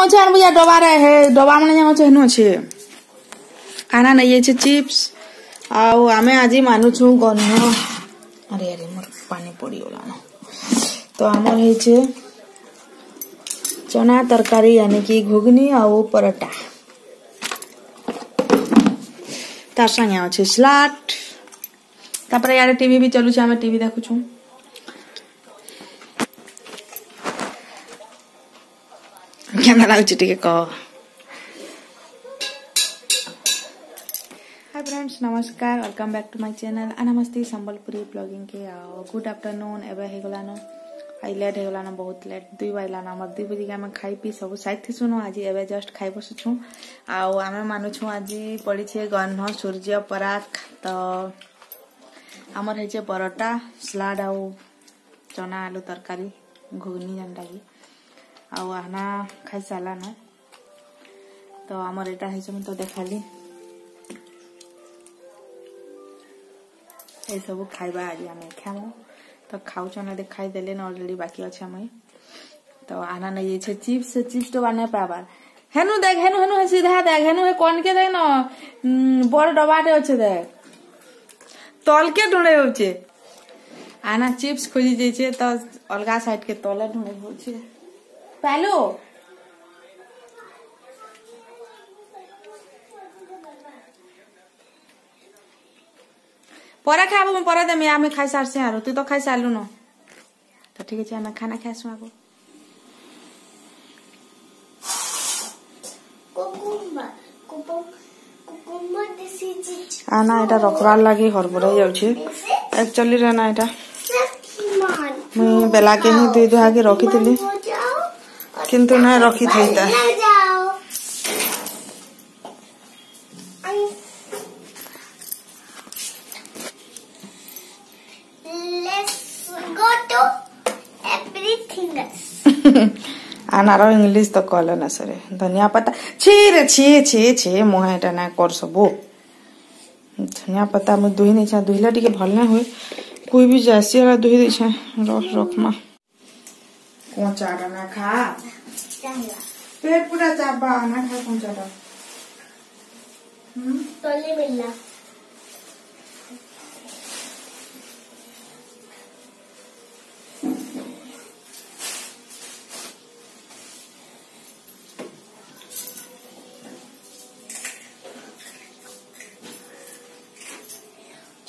अच्छे आन बुझा डबा रे है डबा माने जंग अच्छे हेनु अच्छे आना नहीं अच्छे चिप्स आउ आमे आज मानुछु गन्ह अरे अरे मोर पानी पड़ी गला न तो हमर है छे चना तरकारी यानी कि घुगनी आउ परोटा तार संगे अच्छे सलाद तापर यार टीवी भी चलु छे हमें टीवी देखु छु केना लागु छी टिके कह हाय फ्रेंड्स नमस्कार welcome back to my channel नमस्ते संबलपुरी ब्लॉगिंग के गुड आफ्टरनून एबे हे गला न आई लेट हे गला न बहुत लेट 2 बजला न हमर 2 बजे के हम खाई पी सब साइड थी सुनो आज एबे जस्ट खाई बसु छु आउ हमें मानु छु आज पड़ी छे गन्ह सूर्य पराग तो हमर हे छे परोटा सलाद आउ चना आलू तरकारी घुगनी जंडा की आउ आना खाई साला न तो हमर एटा हे छे तो देखाली ए सब खाइबा आज हमें खामो तो खाउ चना देखाई देले न ऑलरेडी बाकी अछि हमें तो आना नहीं छे चिप्स तो बने पाबार हेनु देख हेनु हे सीधा देख हेनु हे कोन के देख न बड़ डबाटे अछि देख तल के ढूंढे होचे आना चिप्स खोजी जे छे तो अलगा साइड के तले ढूंढे होचे पालो परा खाबो हम परा देमे आमे खाई सार से आरो तू तो खाई सालु न तो ठीक है हम खाना खासु आगो आना एटा रखवार लागी हरबड़ाई जाउ छे एक्चुअली रहना एटा मैं बेला के ही दुई दुहा के रखी थिली किंतु ना रखी थईता आनारो इंग्लिश तो कहले ना सरे धनिया पत्ता छी रे छी मोहा एटा ना कर सबो धनिया पत्ता में दुही नहीं छा दुहिला टिके भल ना होय कोई भी जैसी वाला दुही दे छा रख मा कौन चाटा ना खा पेट पूरा चाबा ना खा कौन चाटा तोले मिलना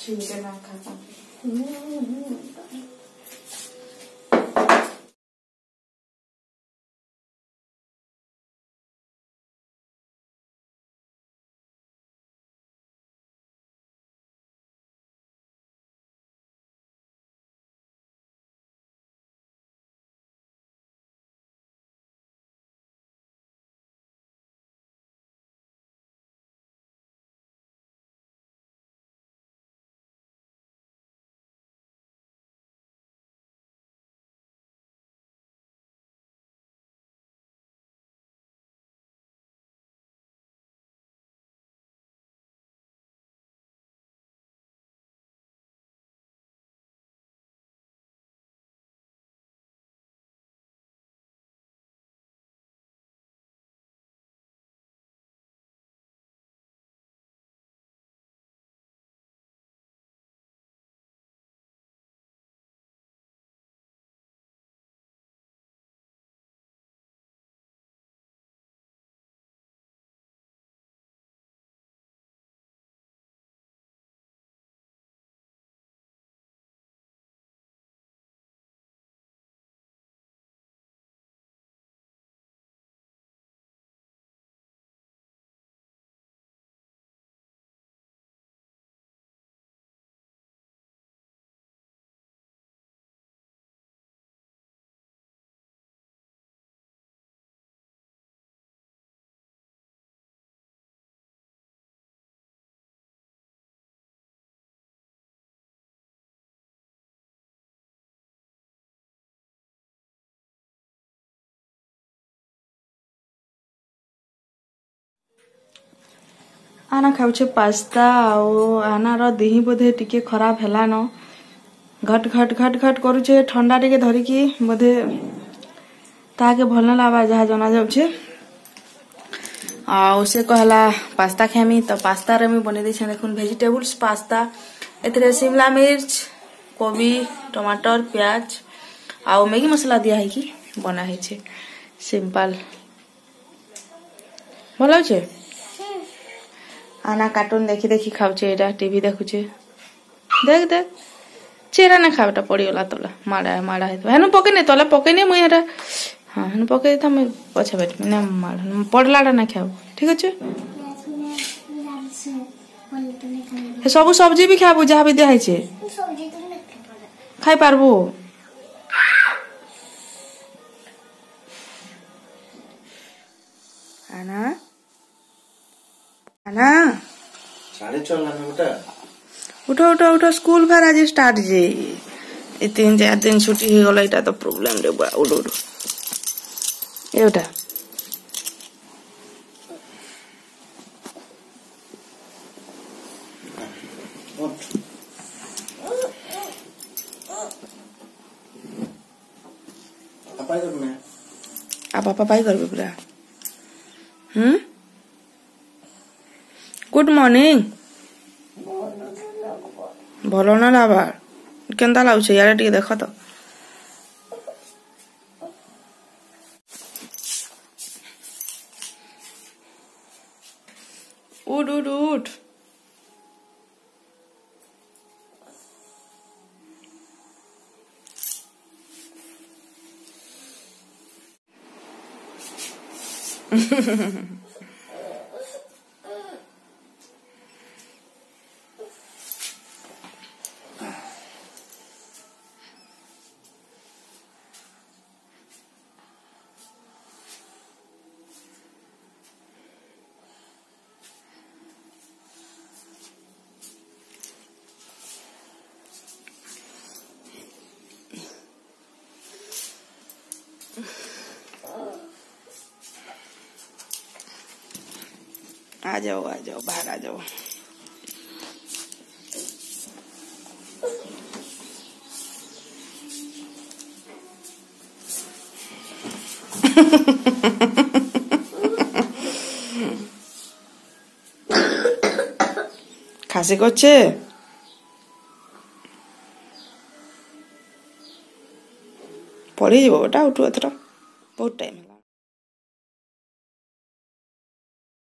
ठीक है ना खाता आना खाउछे पास्ता और आना रो देही बोधे टिके खराब हैला न घट घट घट घट करूछे ठंडा टिके धरिकी बोधे ताके भल न लावा जहा जना जाउछे से कहला पास्ता खामी तो पास्ता रे बने देछे देखुन वेजिटेबल्स पास्ता एथरे शिमला मिर्च कोबी टमाटर प्याज आ मैगी मसला दिया है कि बना है छे सिंपल भल छे। आना कार्टून देखी देखी खाऊचे एटा टीवी देखुचे देख देख चेहरा ना खावटा पड़ीगला तला माड़ा है हेनु पकेने तला पकेने मुई एटा हाँ हेनु पके था मैं पछे बैठ ना माड़ा पड़लाटा ना खाऊ ठीक अच्छे सब सब्जी भी खाबू जहाँ भी दिया छे खाई पारबू आना आना साढ़े चलना बेटा उठो उठो उठो स्कूल फिर आज स्टार्ट जे 3-4 दिन छुट्टी हो गला इटा तो प्रॉब्लम रे बा उठो उठो एटा पापाई करना आप पापाई करबे पूरा गुड मॉर्निंग भल ना लाभा केन्ता लाଗୁছে यार टिके देख तो उठ उठ उठ आ जाओ बाहर आ जाओ खासी করছে পড়ে যাব ওটা উঠো এতটা বহুত টাইম